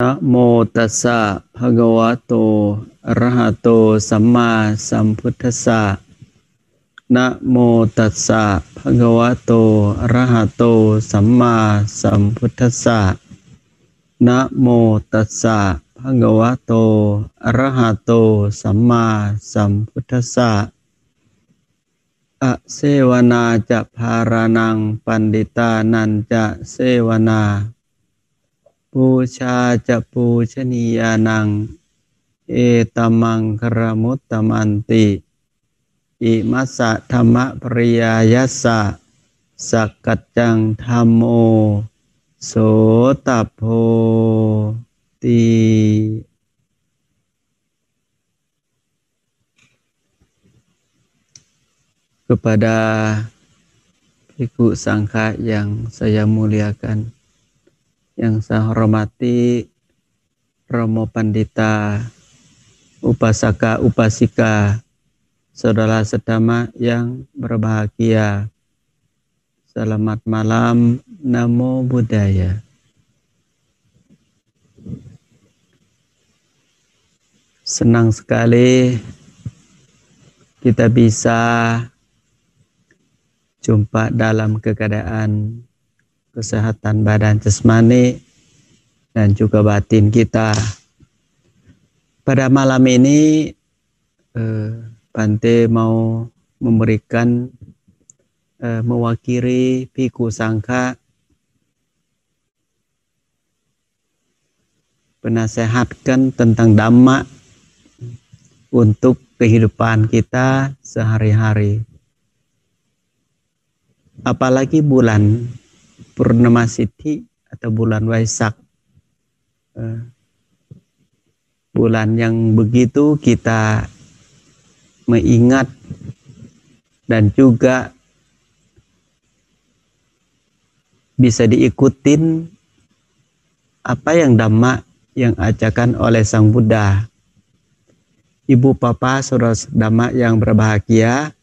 นะโมตัสสะภะคะวะโตอะระหะโตสัมมาสัมพุทธัสสะนะโมตัสสะภะคะวะโตอะระหะโตสัมมาสัมพุทธัสสะนะโมตัสสะภะคะวะโตอะระหะโตสัมมาสัมพุทธัสสะอะเสวนาจะภารานังปันดิตานันจะเสวนาปูชาจะปูชนียานังเอตมังครมุตตมันติอิมัสสะธรรมปริยายัสสะสักกัจจังธัมโมโสตัพโพติkepada Bhikkhu Sangha yang saya muliakan, yang saya hormati Romo Pandita, Upasaka Upasika, saudara sedama yang berbahagia. Selamat malam, Namo Buddhaya. Senang sekali kita bisa jumpa dalam keadaan kesehatan badan jasmani dan juga batin kita. Pada malam ini Bante mau memberikan mewakili Bhikkhu Sangha penasehatkan tentang Dhamma untuk kehidupan kita sehari-hari. Apalagi bulan Purnama Siddhi atau bulan Waisak, bulan yang begitu kita mengingat dan juga bisa diikutin apa yang Dhamma yang ajarkan oleh Sang Buddha. Ibu Papa saudara Dhamma yang berbahagia,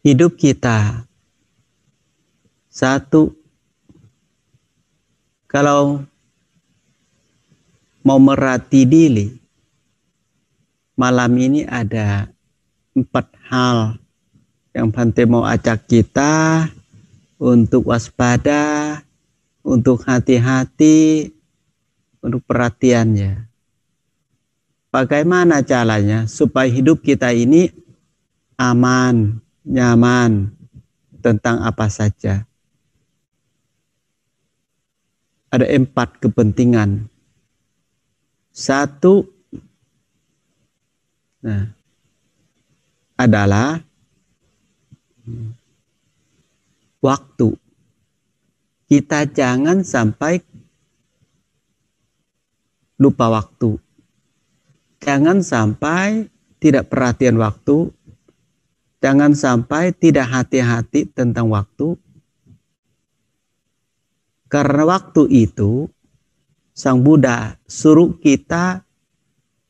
hidup kita satu, kalau mau merhati diri, malam ini ada 4 hal yang Bante mau ajak kita untuk waspada, untuk hati-hati, untuk perhatiannya. Bagaimana caranya supaya hidup kita ini aman, nyaman, tentang apa saja. Ada 4 kepentingan. 1 adalah waktu. Kita jangan sampai lupa waktu. Jangan sampai tidak perhatian waktu. Jangan sampai tidak hati-hati tentang waktu. Karena waktu itu Sang Buddha suruh kita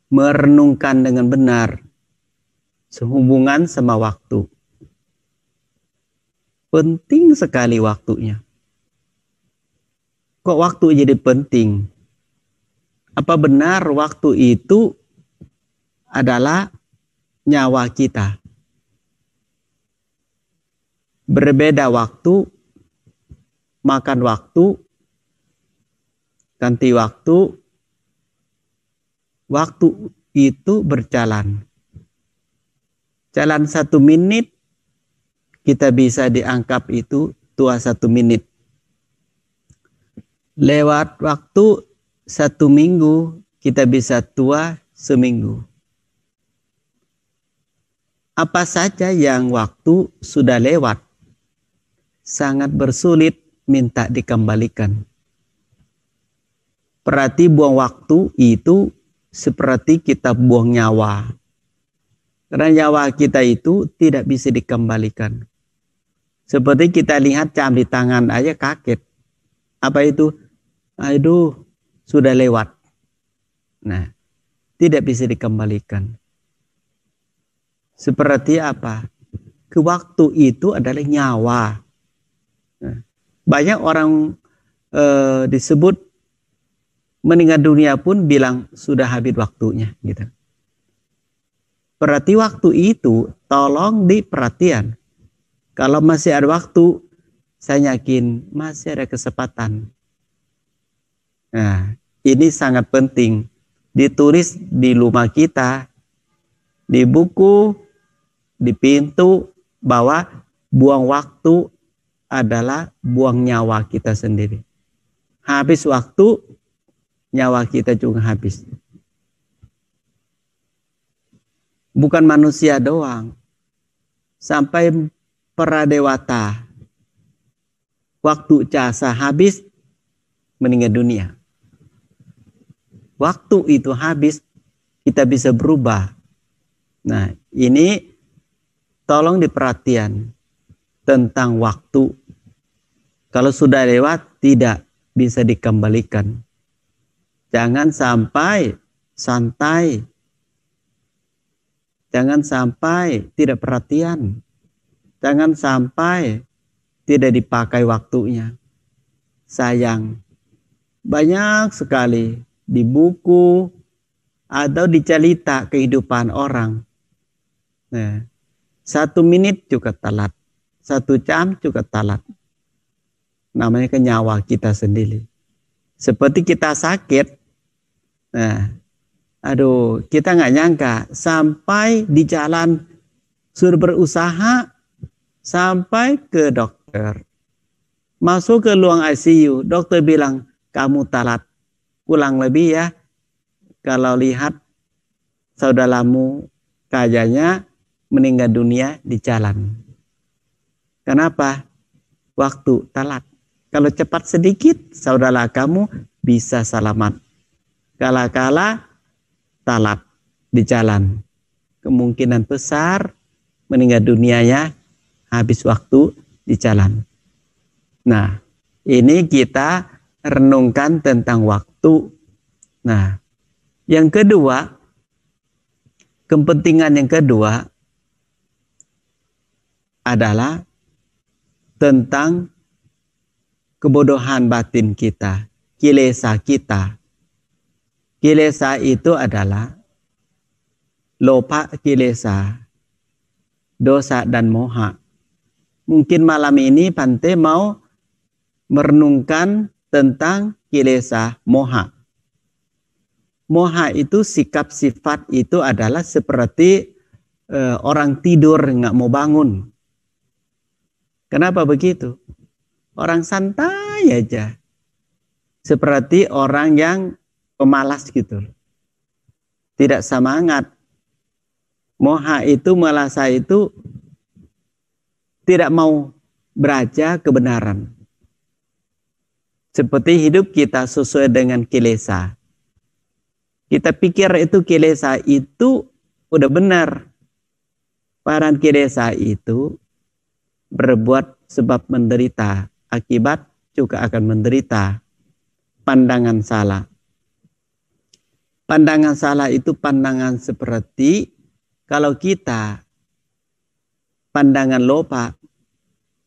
merenungkan dengan benar sehubungan sama waktu. Penting sekali waktunya. Kok waktu jadi penting? Apa benar waktu itu adalah nyawa kita? Berbeda waktu, makan waktu, ganti waktu, waktu itu berjalan. Jalan 1 menit, kita bisa dianggap itu tua 1 menit. Lewat waktu 1 minggu, kita bisa tua seminggu. Apa saja yang waktu sudah lewat, sangat bersulit minta dikembalikan. Berarti buang waktu itu seperti kita buang nyawa. Karena nyawa kita itu tidak bisa dikembalikan. Seperti kita lihat jam di tangan aja kaget. Apa itu? Aduh, sudah lewat. Nah, tidak bisa dikembalikan. Seperti apa? Waktu itu adalah nyawa. Nah, banyak orang disebut meninggal dunia pun bilang sudah habis waktunya gitu. Berarti waktu itu tolong diperhatikan. Kalau masih ada waktu, saya yakin masih ada kesempatan. Nah, ini sangat penting. Ditulis di rumah kita, di buku, di pintu, bahwa buang waktu adalah buang nyawa kita sendiri. Habis waktu, nyawa kita juga habis. Bukan manusia doang. Sampai para dewata. Waktu jasa habis, meninggal dunia. Waktu itu habis, kita bisa berubah. Nah, ini tolong diperhatikan tentang waktu. Kalau sudah lewat, tidak bisa dikembalikan. Jangan sampai santai. Jangan sampai tidak perhatian. Jangan sampai tidak dipakai waktunya. Sayang. Banyak sekali di buku atau di cerita kehidupan orang. Nah, 1 menit juga telat. 1 jam juga telat. Namanya nyawa kita sendiri. Seperti kita sakit. Nah, aduh, kita nggak nyangka sampai di jalan suruh berusaha sampai ke dokter. Masuk ke ruang ICU, dokter bilang kamu telat. Pulang lebih ya. Kalau lihat saudaramu kayaknya meninggal dunia di jalan. Kenapa? Waktu telat. Kalau cepat sedikit, saudara kamu bisa selamat. Kala-kala telat di jalan. Kemungkinan besar meninggal dunianya habis waktu di jalan. Nah, ini kita renungkan tentang waktu. Nah, yang kedua, kepentingan yang kedua adalah tentang kebodohan batin kita, kilesa kita. Kilesa itu adalah lopa kilesa, dosa dan moha. Mungkin malam ini Bante mau merenungkan tentang kilesa moha. Moha itu sikap sifat itu adalah seperti orang tidur nggak mau bangun. Kenapa begitu? Orang santai aja. Seperti orang yang pemalas gitu. Tidak semangat. Moha itu melasa itu tidak mau beraja kebenaran. Seperti hidup kita sesuai dengan kilesa. Kita pikir itu kilesa itu udah benar. Padahal kilesa itu berbuat sebab menderita. Akibat juga akan menderita. Pandangan salah. Pandangan salah itu pandangan seperti kalau kita pandangan lopa,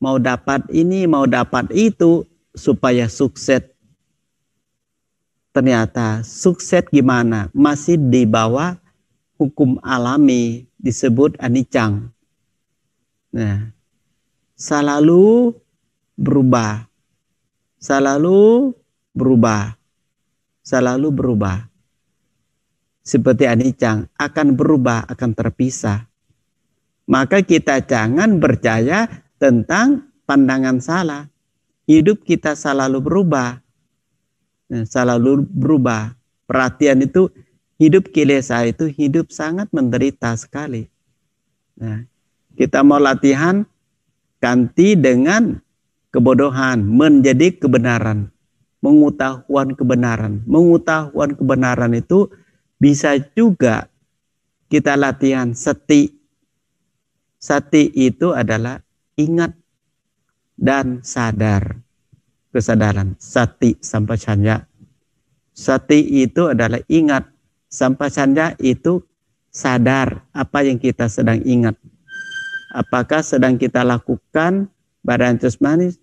mau dapat ini, mau dapat itu, supaya sukses. Ternyata sukses gimana? Masih di bawah hukum alami disebut anicang. Nah, selalu berubah. Selalu berubah. Selalu berubah. Seperti anicang, akan berubah, akan terpisah. Maka kita jangan percaya tentang pandangan salah. Hidup kita selalu berubah. Selalu berubah. Perhatian itu, hidup kilesa itu hidup sangat menderita sekali. Nah, kita mau latihan ganti dengan kebodohan menjadi kebenaran. Mengetahuan kebenaran. Mengetahuan kebenaran itu bisa juga kita latihan sati. Sati itu adalah ingat dan sadar. Kesadaran. Sati sampacanya. Sati itu adalah ingat. Sampacanya itu sadar apa yang kita sedang ingat. Apakah sedang kita lakukan badan jasmani,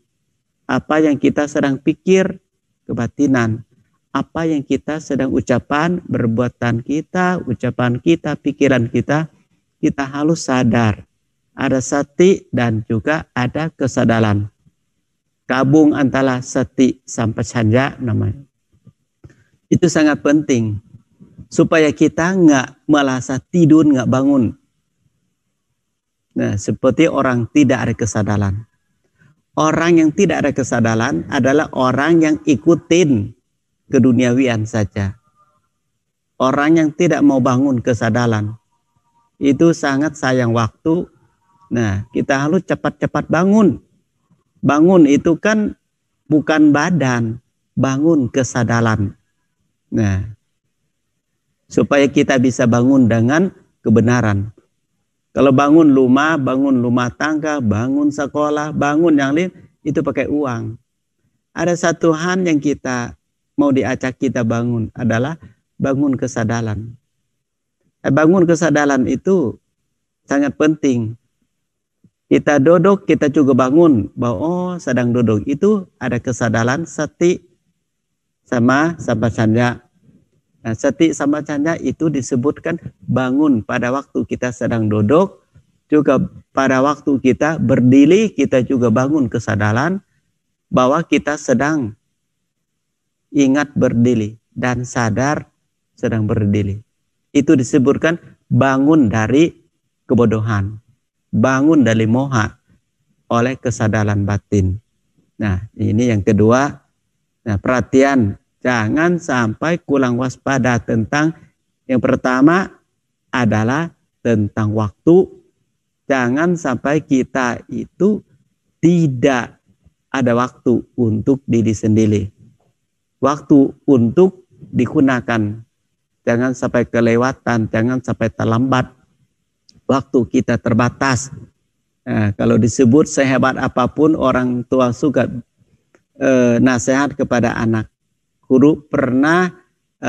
apa yang kita sedang pikir kebatinan, apa yang kita sedang ucapan, perbuatan kita, ucapan kita, pikiran kita harus sadar. Ada sati dan juga ada kesadaran. Gabung antara sati sampajanya namanya. Itu sangat penting. Supaya kita nggak merasa tidur, nggak bangun. Nah, seperti orang tidak ada kesadaran. Orang yang tidak ada kesadaran adalah orang yang ikutin keduniawian saja. Orang yang tidak mau bangun kesadaran. Itu sangat sayang waktu. Nah, kita harus cepat-cepat bangun. Bangun itu kan bukan badan, bangun kesadaran. Nah, supaya kita bisa bangun dengan kebenaran. Kalau bangun rumah tangga, bangun sekolah, bangun yang lain, itu pakai uang. Ada satu hal yang kita mau diajak kita bangun adalah bangun kesadaran. Bangun kesadaran itu sangat penting. Kita duduk, kita juga bangun bahwa sedang duduk itu ada kesadaran sati sama sampajanya. Nah, sati sampajanya itu disebutkan bangun pada waktu kita sedang duduk, juga pada waktu kita berdiri, kita juga bangun kesadaran bahwa kita sedang ingat berdiri dan sadar sedang berdiri. Itu disebutkan bangun dari kebodohan, bangun dari moha oleh kesadaran batin. Nah, ini yang kedua. Nah, perhatian. Jangan sampai kurang waspada tentang yang pertama adalah tentang waktu. Jangan sampai kita itu tidak ada waktu untuk diri sendiri. Waktu untuk digunakan. Jangan sampai kelewatan, jangan sampai terlambat. Waktu kita terbatas. Nah, kalau disebut sehebat apapun orang tua suka nasihat kepada anak. Guru pernah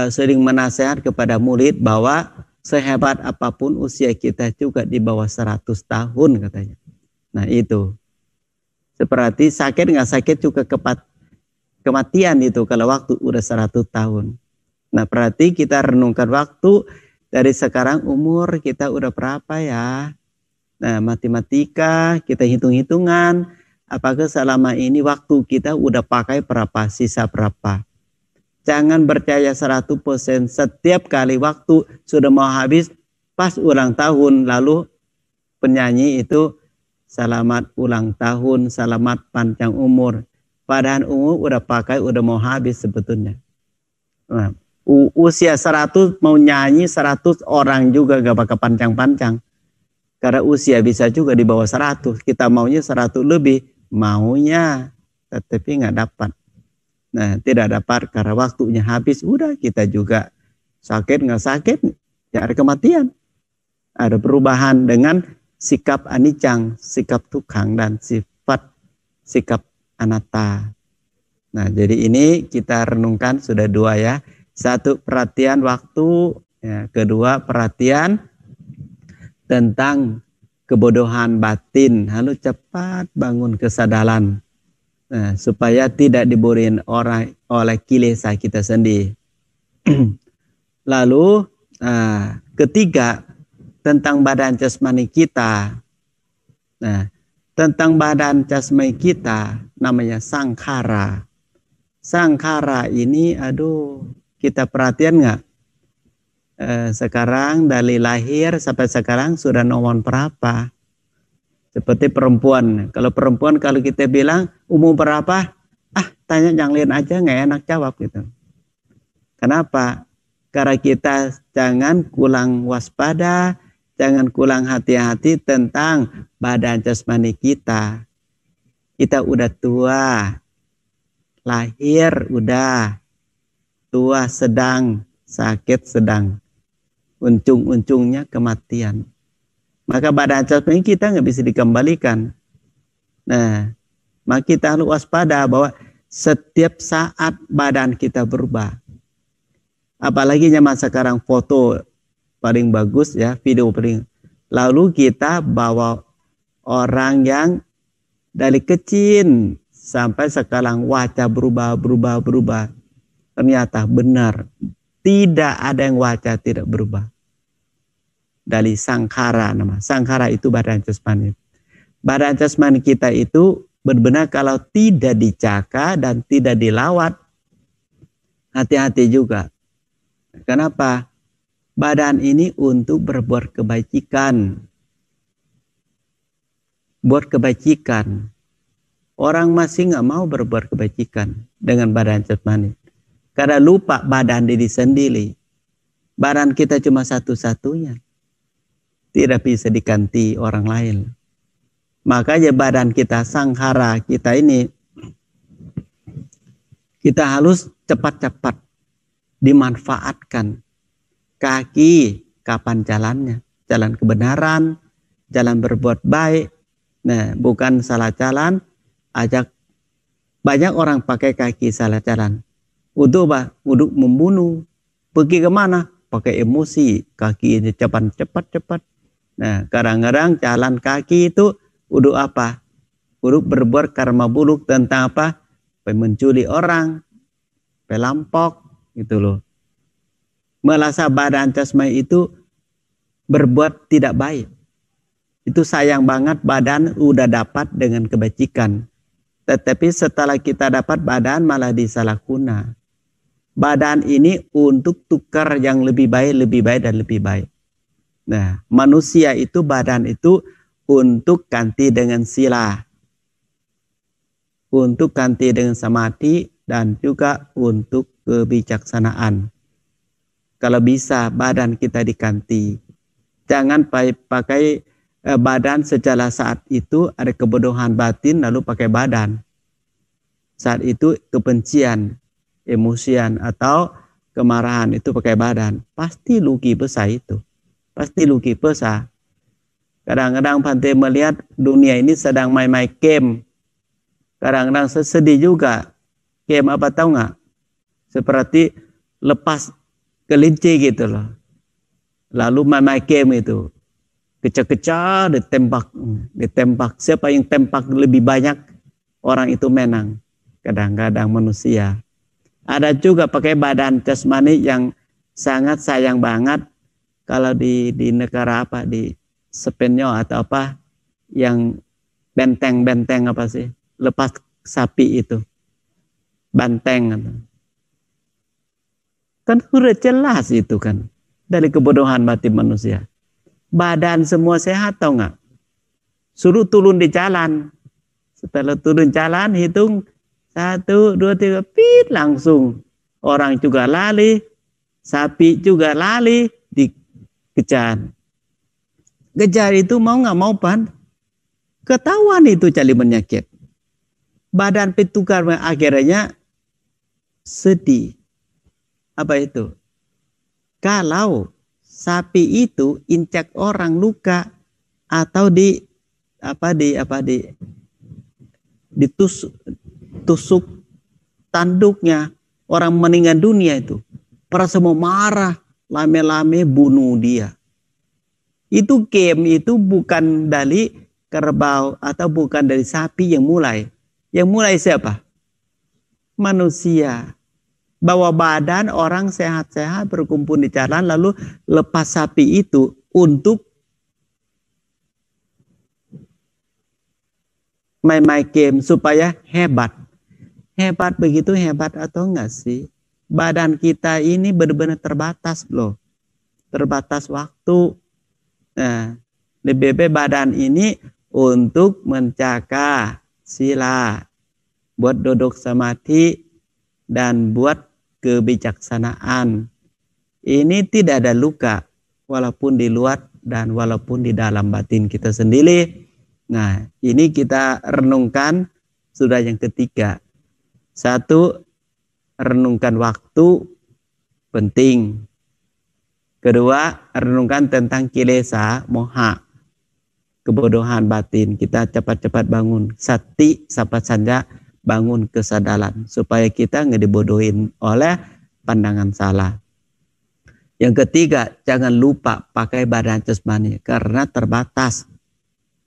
sering menasihat kepada murid bahwa sehebat apapun usia kita juga di bawah 100 tahun katanya. Nah itu. Seperti sakit nggak sakit juga kematian itu kalau waktu udah 100 tahun. Nah berarti kita renungkan waktu dari sekarang umur kita udah berapa ya. Nah matematika kita hitung-hitungan. Apakah selama ini waktu kita udah pakai berapa, sisa berapa. Jangan percaya 100% setiap kali waktu sudah mau habis pas ulang tahun lalu penyanyi itu selamat ulang tahun, selamat panjang umur. Padahal umur udah pakai, udah mau habis sebetulnya. Nah, usia 100 mau nyanyi 100 orang juga gak bakal panjang-panjang. Karena usia bisa juga di bawah 100. Kita maunya 100 lebih, maunya tetapi nggak dapat. Nah, tidak dapat karena waktunya habis. Udah kita juga sakit nggak sakit, ya ada kematian. Ada perubahan dengan sikap anicang, sikap tukang dan sikap anatta. Nah, jadi ini kita renungkan sudah dua ya. Satu perhatian waktu, ya, kedua perhatian tentang kebodohan batin. Lalu cepat bangun kesadaran. Nah, supaya tidak diborin orang oleh kilesa kita sendiri. Lalu ketiga tentang badan jasmani kita. Nah, tentang badan jasmani kita namanya sangkhara. Sangkhara ini, aduh, kita perhatian nggak? Sekarang dari lahir sampai sekarang sudah nomor berapa? Seperti perempuan. Kalau perempuan kalau kita bilang umur berapa? Tanya yang lain aja nggak enak jawab gitu. Kenapa? Karena kita jangan kurang waspada, jangan kurang hati-hati tentang badan jasmani kita. Kita udah tua, lahir udah, tua sedang, sakit sedang, ujung-ujungnya kematian. Maka badan jasmani kita nggak bisa dikembalikan. Nah, maka kita harus waspada bahwa setiap saat badan kita berubah. Apalagi zaman sekarang foto paling bagus ya, video paling. Lalu kita bawa orang yang dari kecil sampai sekarang wajah berubah. ternyata benar. Tidak ada yang waca tidak berubah. Dari sangkara nama. Sangkara itu badan jasmani. Badan jasmani kita itu benar-benar kalau tidak dijaga dan tidak dilawat, hati-hati juga. Kenapa? Badan ini untuk berbuat kebajikan. Buat kebajikan. Orang masih nggak mau berbuat kebajikan dengan badan jasmani. Karena lupa badan diri sendiri. Badan kita cuma satu-satunya. Tidak bisa diganti orang lain. Makanya badan kita, sanghara kita ini, kita harus cepat-cepat dimanfaatkan. Kaki, kapan jalannya? Jalan kebenaran, jalan berbuat baik. Nah, bukan salah jalan, ajak banyak orang pakai kaki salah jalan. Untuk apa? Untuk membunuh. Pergi kemana? Pakai emosi. Kaki ini cepat. Nah, kadang-kadang jalan kaki itu untuk apa? Untuk berbuat karma buruk tentang apa? Mencuri orang, pelampok, gitu loh. Merasa badan jasmani itu berbuat tidak baik. Itu sayang banget badan udah dapat dengan kebajikan. Tetapi setelah kita dapat badan malah disalahguna. Badan ini untuk tukar yang lebih baik, dan lebih baik. Nah, manusia itu badan itu untuk ganti dengan sila. Untuk ganti dengan samadhi dan juga untuk kebijaksanaan. Kalau bisa badan kita diganti. Jangan pakai badan secara saat itu ada kebodohan batin lalu pakai badan. Saat itu kebencian, emosian atau kemarahan itu pakai badan. Pasti rugi besar itu. Pasti rugi besar. Kadang-kadang Bhante melihat dunia ini sedang main-main game. Kadang-kadang sedih juga. Game apa tahu nggak? Seperti lepas kelinci gitu loh. Lalu main-main game itu. Kejar-kejar, ditembak. Siapa yang tembak lebih banyak, orang itu menang. Kadang-kadang manusia. Ada juga pakai badan jasmani yang sangat sayang banget. Kalau di negara apa, di Spanyol atau apa, yang benteng apa sih, lepas sapi itu. Banteng. Kan sudah jelas itu kan. Dari kebodohan batin manusia. Badan semua sehat tau nggak? Suruh turun di jalan. Setelah turun jalan hitung 1, 2, 3, pit langsung. Orang juga lali, sapi juga lali, dikejar. Kejar itu mau nggak mau pan, ketahuan itu cari penyakit. Badan petukar akhirnya sedih. Apa itu? Kalau sapi itu incak orang luka atau ditusuk tanduknya, orang meninggal dunia itu, para semua marah, lame-lame bunuh dia. Itu game itu bukan dari kerbau atau bukan dari sapi yang mulai. Yang mulai siapa? Manusia. Bawa badan orang sehat-sehat berkumpul di jalan lalu lepas sapi itu untuk main-main game supaya hebat. Hebat begitu hebat atau enggak sih? Badan kita ini benar-benar terbatas loh. Terbatas waktu. Nah, lebih badan ini untuk menjaga sila, buat duduk samadhi dan buat kebijaksanaan. Ini tidak ada luka walaupun di luar dan walaupun di dalam batin kita sendiri. Nah, ini kita renungkan sudah yang ketiga. 1, renungkan waktu penting. 2, renungkan tentang kilesa, moha, kebodohan batin. Kita cepat-cepat bangun. Sati, sapat saja bangun kesadaran supaya kita nggak dibodohin oleh pandangan salah. Yang ketiga, jangan lupa pakai badan jasmani karena terbatas.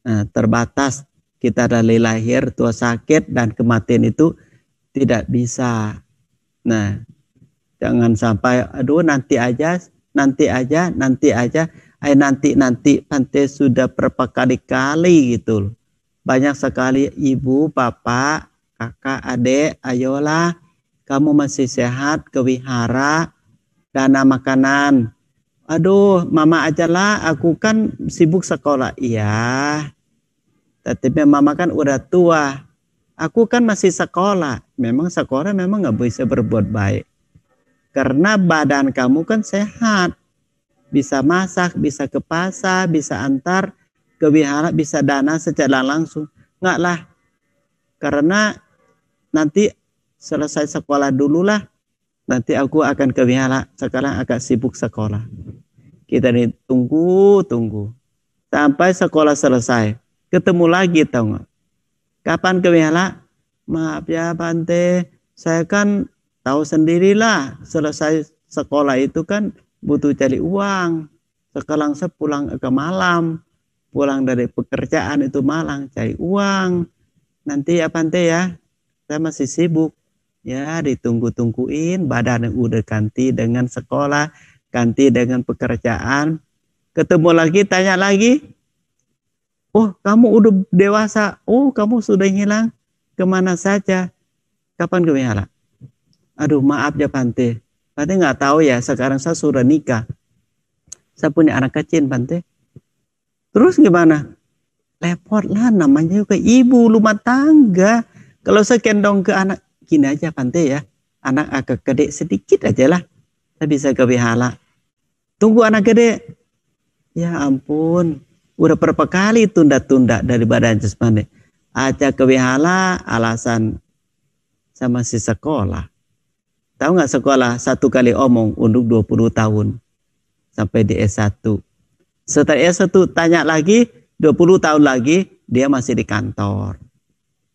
Nah, terbatas kita dari lahir, tua, sakit dan kematian itu tidak bisa. Nah, Jangan sampai, aduh nanti aja, nanti aja, nanti aja. Nanti Bante sudah berapa kali-kali gitu. Banyak sekali ibu, bapak, kakak, adik, ayolah kamu masih sehat ke wihara, dana makanan. Aduh, mama ajalah, aku kan sibuk sekolah. Iya, tapi mama kan udah tua. Aku kan masih sekolah. Memang sekolah memang nggak bisa berbuat baik. Karena badan kamu kan sehat. Bisa masak, bisa ke pasar, bisa antar ke wihara, bisa dana secara langsung. Enggak lah, karena nanti selesai sekolah dulu lah. Nanti aku akan ke wihara, sekarang agak sibuk sekolah. Kita nih tunggu. Sampai sekolah selesai. Ketemu lagi tahu nggak? Kapan ke wihara? Maaf ya Bante, saya kan tahu sendirilah selesai sekolah itu kan butuh cari uang. Sekarang saya pulang ke malam. Pulang dari pekerjaan itu malam cari uang. Nanti ya Bante ya, saya masih sibuk. Ya ditunggu-tungguin, badan udah ganti dengan sekolah, ganti dengan pekerjaan. Ketemu lagi, tanya lagi. Oh kamu udah dewasa, oh kamu sudah hilang. Kemana saja? Kapan ke wihara? Aduh maaf ya Bante. Bante nggak tahu ya, sekarang saya sudah nikah. Saya punya anak kecil Bante. Terus gimana? Repot lah, namanya juga ibu rumah tangga. Kalau saya gendong ke anak, gini aja Bante ya. Anak agak gede sedikit aja lah. Saya bisa ke wihara. Tunggu anak gede. Ya ampun. Udah berapa kali tunda-tunda dari badan jasmani. Ajak ke wihara alasan saya masih sekolah. Tahu nggak sekolah satu kali omong untuk 20 tahun. Sampai di S1. Setelah S1 tanya lagi, 20 tahun lagi dia masih di kantor.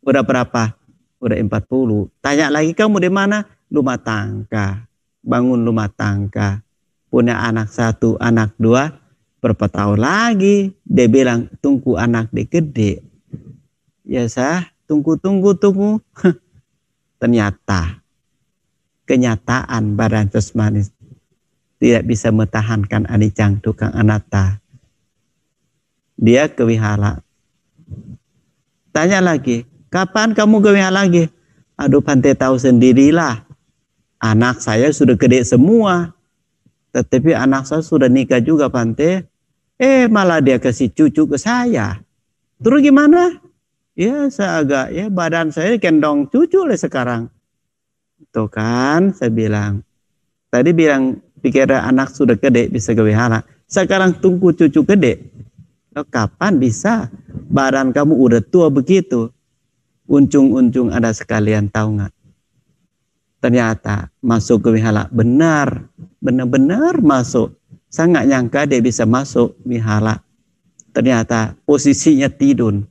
Udah berapa? Udah 40. Tanya lagi kamu di mana? Rumah tangga. Bangun rumah tangga. Punya anak 1, anak 2. Berapa tahun lagi? Dia bilang tunggu anak dia gede. Ya sah, tunggu. Ternyata kenyataan badan jasmani tidak bisa mentahankan anicang tukang anatta. Dia ke wihara. Tanya lagi, kapan kamu ke wihara lagi? Aduh Bante tahu sendirilah. Anak saya sudah gede semua. Tetapi anak saya sudah nikah juga Bante. Malah dia kasih cucu ke saya. Terus gimana? Ya saya agak, ya badan saya gendong cucu lah sekarang. Tuh kan saya bilang. Tadi bilang pikir anak sudah gede bisa ke wihara. Sekarang tunggu cucu gede. Kapan bisa? Badan kamu udah tua begitu. Unjung-unjung ada sekalian tahu nggak? Ternyata masuk ke wihara benar-benar masuk. Saya nggak nyangka dia bisa masuk wihara. Ternyata posisinya tidur.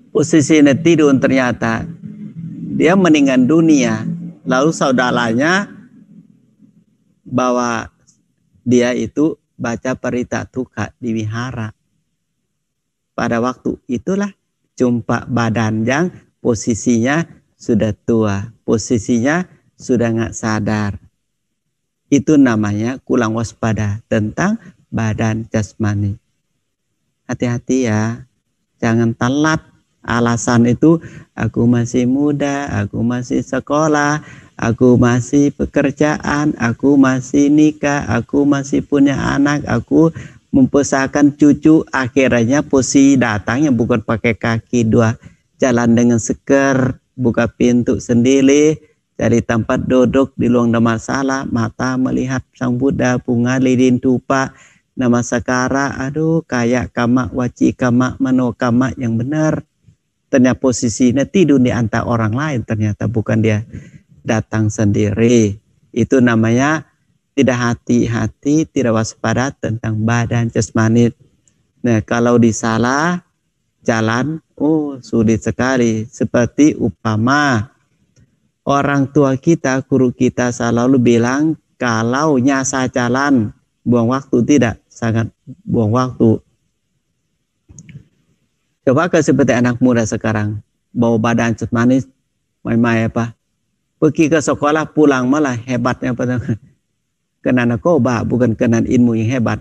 Posisinya tidur ternyata dia meninggal dunia. Lalu saudaranya bahwa dia itu baca Parita Tukka di wihara. Pada waktu itulah jumpa badan yang posisinya sudah tua, posisinya sudah nggak sadar. Itu namanya kurang waspada tentang badan jasmani. Hati-hati ya, jangan telat. Alasan itu aku masih muda, aku masih sekolah, aku masih pekerjaan, aku masih nikah, aku masih punya anak, aku membesarkan cucu. Akhirnya posisi datangnya bukan pakai kaki dua, jalan dengan seker, buka pintu sendiri, cari tempat duduk di luang masalah, mata melihat sang Buddha, bunga lilin tupa, nama sakara, aduh kayak kama waci kama mano kama yang benar. Ternyata posisinya tidur di antara orang lain, ternyata bukan dia datang sendiri. Itu namanya tidak hati-hati, tidak waspada tentang badan jasmani. Nah kalau disalah jalan, sulit sekali. Seperti upama orang tua kita, guru kita selalu bilang kalau nyasa jalan, buang waktu, tidak, sangat buang waktu. Coba ke seperti anak muda sekarang, bawa badan jasmani, main-main apa? Pergi ke sekolah pulang malah hebatnya kena narkoba, bukan kena ilmu yang hebat.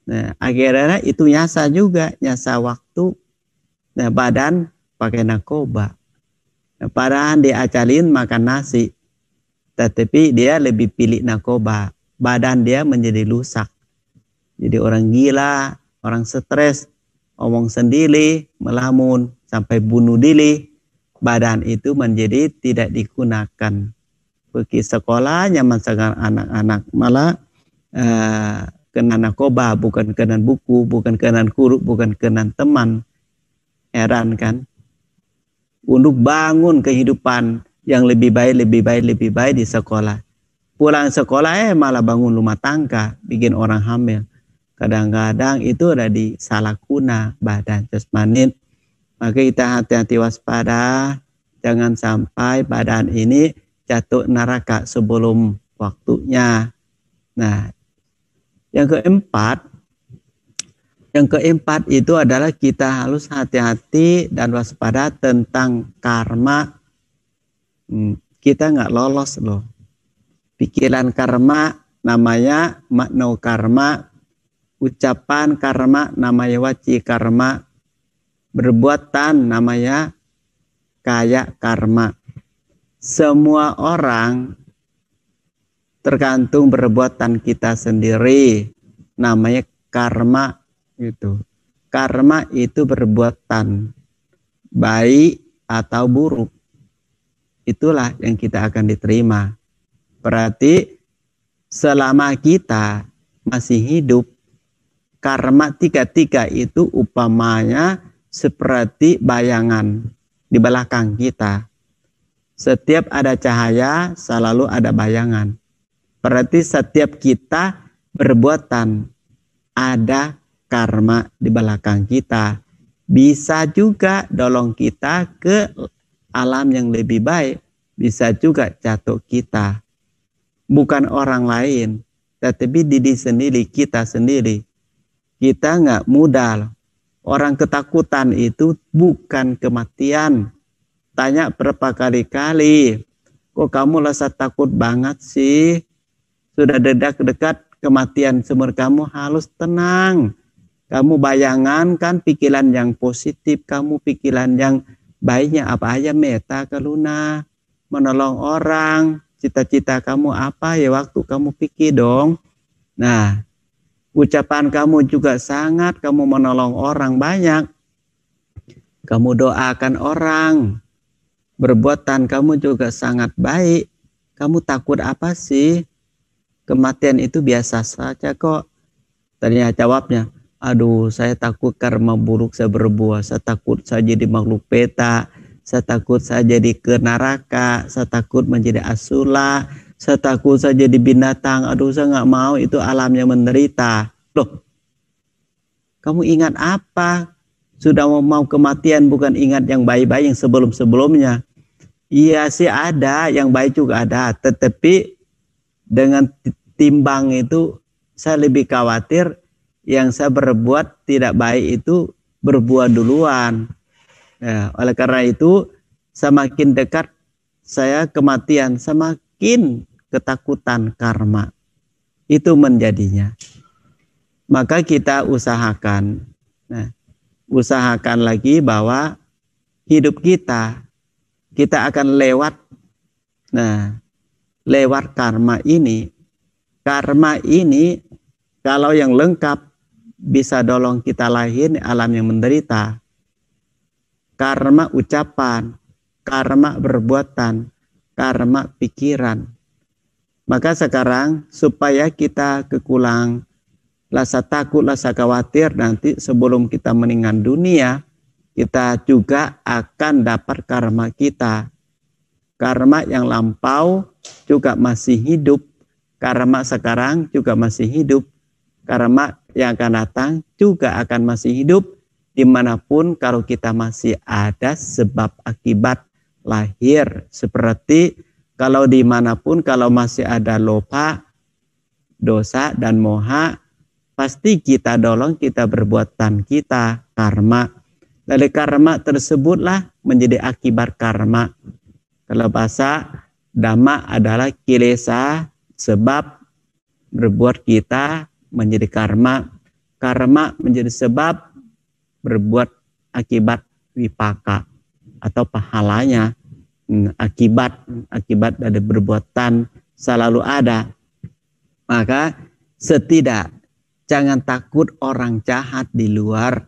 Nah, akhirnya itu nyasa juga, nyasa waktu. Nah, badan pakai narkoba. Nah, padahal diajalin makan nasi, tetapi dia lebih pilih narkoba. Badan dia menjadi rusak. Jadi orang gila, orang stres, omong sendiri, melamun, sampai bunuh diri. Badan itu menjadi tidak digunakan. Pergi sekolah nyaman sangat anak-anak, malah kena narkoba, bukan kena buku, bukan kena guru, bukan kena teman. Heran kan? Untuk bangun kehidupan yang lebih baik di sekolah. Pulang sekolah malah bangun rumah tangga, bikin orang hamil. Kadang-kadang itu ada di salah guna badan jasmani. Maka kita hati-hati waspada, jangan sampai badan ini jatuh neraka sebelum waktunya. Nah, yang keempat itu adalah kita harus hati-hati dan waspada tentang karma. Kita nggak lolos loh. Pikiran karma namanya makna karma, ucapan karma namanya waci karma, perbuatan namanya kaya karma. Semua orang tergantung perbuatan kita sendiri, namanya karma gitu. Karma itu perbuatan baik atau buruk. Itulah yang kita akan diterima. Berarti selama kita masih hidup, karma tiga-tiga itu upamanya seperti bayangan di belakang kita. Setiap ada cahaya, selalu ada bayangan. Berarti setiap kita berbuatan, ada karma di belakang kita. Bisa juga dolong kita ke alam yang lebih baik. Bisa juga jatuh kita. Bukan orang lain, tetapi diri sendiri, kita sendiri. Kita nggak mudah. Orang ketakutan itu bukan kematian. Tanya berapa kali-kali, kok kamu rasa takut banget sih? Sudah dekat kematian seumur kamu, harus tenang. Kamu bayangan kan pikiran yang positif, kamu pikiran yang baiknya apa aja, meta, karuna, menolong orang. Cita-cita kamu apa ya waktu kamu pikir dong. Nah, ucapan kamu juga sangat, kamu menolong orang banyak. Kamu doakan orang. Perbuatan kamu juga sangat baik. Kamu takut apa sih? Kematian itu biasa saja kok. Ternyata jawabnya, aduh saya takut karma buruk saya berbuat. Saya takut saya jadi makhluk peta. Saya takut saya jadi ke neraka. Saya takut menjadi asula. Saya takut saya jadi binatang. Aduh saya nggak mau, itu alamnya menderita. Loh, kamu ingat apa? Sudah mau kematian, bukan ingat yang baik-baik yang sebelum-sebelumnya. Iya sih ada, yang baik juga ada. Tetapi dengan timbang itu saya lebih khawatir yang saya berbuat tidak baik itu berbuat duluan. Ya, oleh karena itu semakin dekat saya kematian, semakin ketakutan karma. Itu menjadinya. Maka kita usahakan. Nah, usahakan lagi bahwa hidup kita akan lewat. Nah, lewat karma ini. Karma ini kalau yang lengkap bisa dolong kita lahir di alam yang menderita. Karma ucapan, karma perbuatan, karma pikiran. Maka sekarang supaya kita kekulang rasa takut, rasa khawatir nanti sebelum kita meninggal dunia, kita juga akan dapat karma kita. Karma yang lampau juga masih hidup. Karma sekarang juga masih hidup. Karma yang akan datang juga akan masih hidup. Dimanapun kalau kita masih ada sebab akibat lahir. Seperti kalau dimanapun kalau masih ada lopa, dosa dan moha, pasti kita dolong kita perbuatan kita, karma. Dari karma tersebutlah menjadi akibat karma. Kalau bahasa Dhamma adalah kilesa, sebab berbuat kita menjadi karma. Karma menjadi sebab berbuat akibat wipaka atau pahalanya. Akibat dari perbuatan selalu ada. Maka jangan takut orang jahat di luar.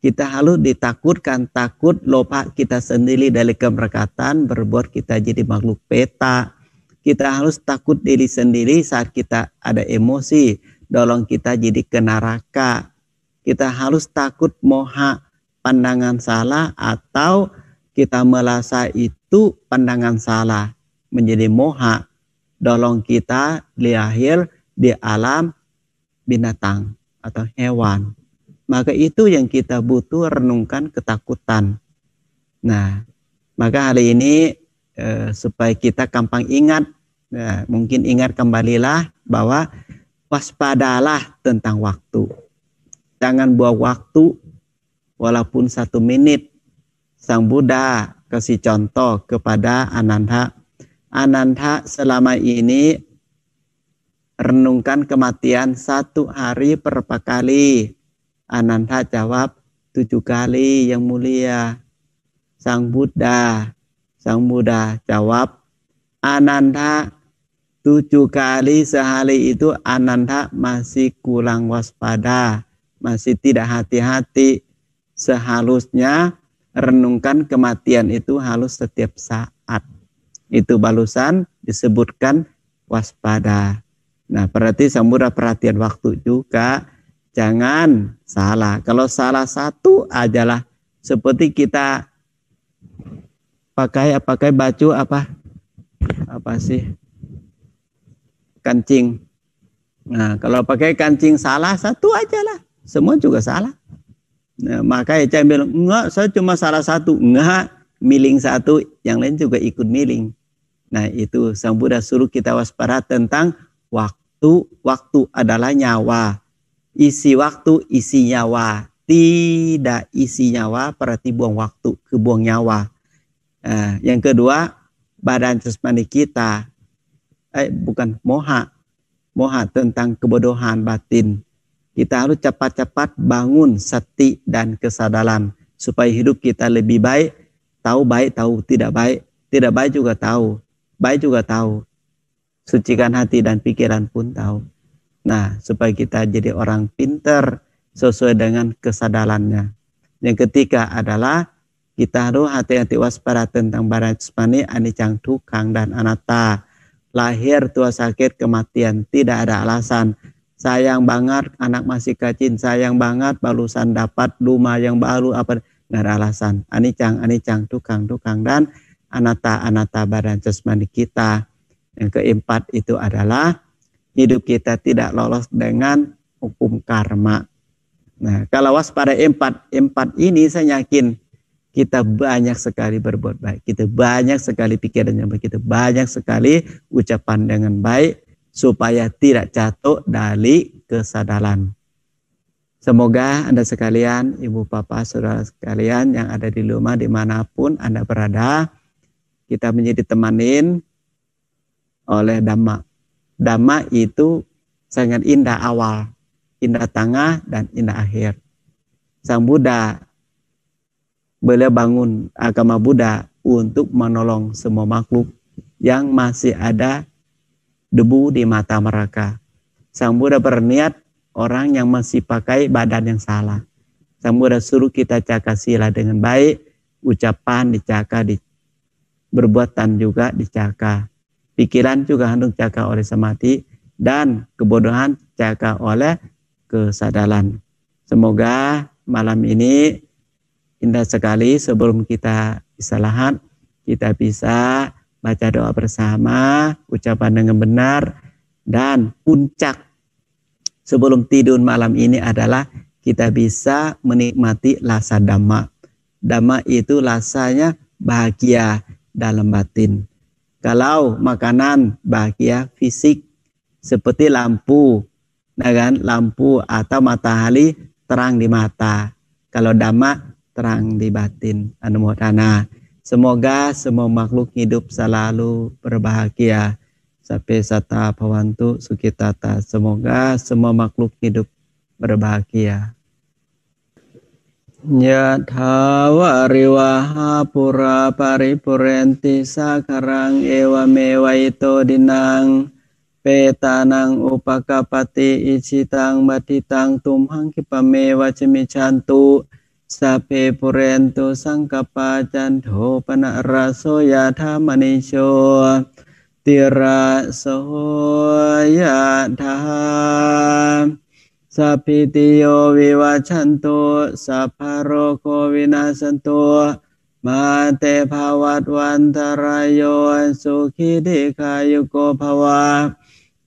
Kita harus ditakutkan, takut lupa kita sendiri dari keberkatan, berbuat kita jadi makhluk peta. Kita harus takut diri sendiri saat kita ada emosi, dolong kita jadi ke neraka. Kita harus takut moha, pandangan salah, atau kita merasa itu pandangan salah, menjadi moha, dolong kita lahir di alam binatang atau hewan. Maka itu yang kita butuh renungkan ketakutan. Nah, maka hari ini supaya kita gampang ingat, mungkin ingat kembalilah bahwa waspadalah tentang waktu. Jangan buang waktu walaupun 1 menit. Sang Buddha kasih contoh kepada Ananda. Ananda selama ini renungkan kematian 1 hari berapa kali? Ananda jawab 7 kali yang mulia. Sang Buddha jawab, Ananda 7 kali sehari itu Ananda masih kurang waspada, masih tidak hati-hati. Seharusnya renungkan kematian itu harus setiap saat. Itu barusan disebutkan waspada. Nah, berarti Sang Buddha perhatian waktu juga. Jangan salah. Kalau salah satu ajalah, seperti kita pakai baju apa sih, kancing. Nah, kalau pakai kancing salah satu ajalah, semua juga salah. Nah, maka Eca bilang, enggak, saya cuma salah satu. Enggak, miling satu, yang lain juga ikut miling. Nah, itu Sang Buddha suruh kita waspada tentang waktu. Waktu adalah nyawa. Isi waktu, isi nyawa. Tidak isi nyawa, berarti buang waktu, kebuang nyawa. Yang kedua, badan jasmani kita. Bukan moha. Moha tentang kebodohan batin. Kita harus cepat-cepat bangun sati dan kesadaran. Supaya hidup kita lebih baik, tahu tidak baik. Tidak baik juga tahu. Baik juga tahu. Sucikan hati dan pikiran pun tahu. Nah, supaya kita jadi orang pintar sesuai dengan kesadarannya. Yang ketiga adalah kita harus hati-hati waspada tentang badan jasmani, anicca, dukkha, dan anatta. Lahir, tua, sakit, kematian, tidak ada alasan. Sayang banget anak masih kecil, sayang banget barusan dapat rumah yang baru, apa, nggak ada alasan. Anicca, dukkha, dan anatta badan jasmani kita. Yang keempat itu adalah hidup kita tidak lolos dengan hukum karma. Nah, kalau waspada empat ini saya yakin kita banyak sekali berbuat baik. Kita banyak sekali pikiran yang baik. Kita banyak sekali ucapan dengan baik supaya tidak jatuh dari kesadaran. Semoga Anda sekalian, Ibu, Bapak, Saudara sekalian yang ada di rumah dimanapun Anda berada, kita menjadi temanin oleh Dhamma. Dhamma itu sangat indah awal, indah tengah, dan indah akhir. Sang Buddha, beliau bangun agama Buddha untuk menolong semua makhluk yang masih ada debu di mata mereka. Sang Buddha berniat orang yang masih pakai badan yang salah. Sang Buddha suruh kita jaga sila dengan baik, ucapan dijaga, perbuatan juga dijaga. Pikiran juga harus jaga oleh samadhi, dan kebodohan jaga oleh kesadaran. Semoga malam ini indah sekali. Sebelum kita istirahat, kita bisa baca doa bersama, ucapan dengan benar, dan puncak sebelum tidur malam ini adalah kita bisa menikmati rasa Dhamma. Dhamma itu rasanya bahagia dalam batin. Kalau makanan bahagia fisik seperti lampu, nah kan, lampu atau matahari terang di mata. Kalau Dhamma terang di batin. Anumodana. Semoga semua makhluk hidup selalu berbahagia. Sape sata bhavantu sukitata. Semoga semua makhluk hidup berbahagia. Yatha wariwaha pura paripurenti sakarang ewa mewaito dinang petanang upakapati icitang batitang tumhang kipame wacemichantu sape purentu sangkapa janto panaraso yatha manisyo tira soho yatha Sapitiyo viwachantu saparoko vinasantu mate bhavatwantarayo sukhidikayuko bhava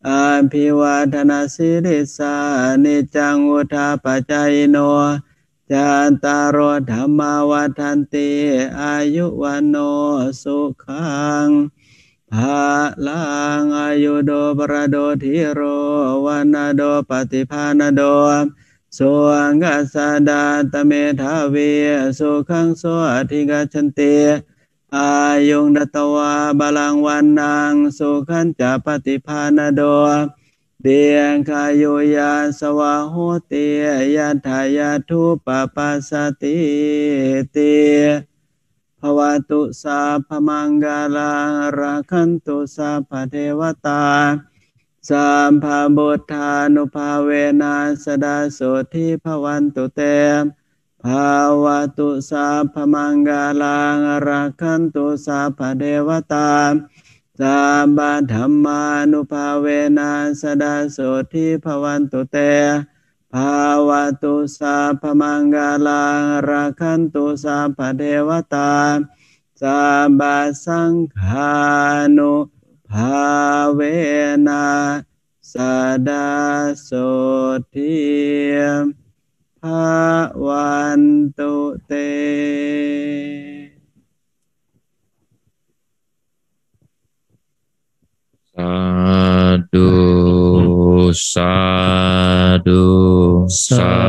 Abhiwadana sirisa nijang uthapacayino jantaro dhamma watanti ayuwano sukhang Halang ayudo barado dhiro wanado patipanado suanggasada tamedhavi sukhang suathigachanti ayung datawa balang wanang sukhang ca patipanado Diang kayuya sawahoti yadhayatu papasati ti Bhavatu sapha manggala rakantu sapha devata Sampha buddhanupavena sada soti bhavantu te Bhavatu sapha manggala rakantu sapha devata Sampha dhammanupavena sada soti bhavantu te Bhavatu sapha manggala rakantu sapha devata Sabba sanghanu bhavena sada soti bhavantu te. Sadu, sadu, sadu.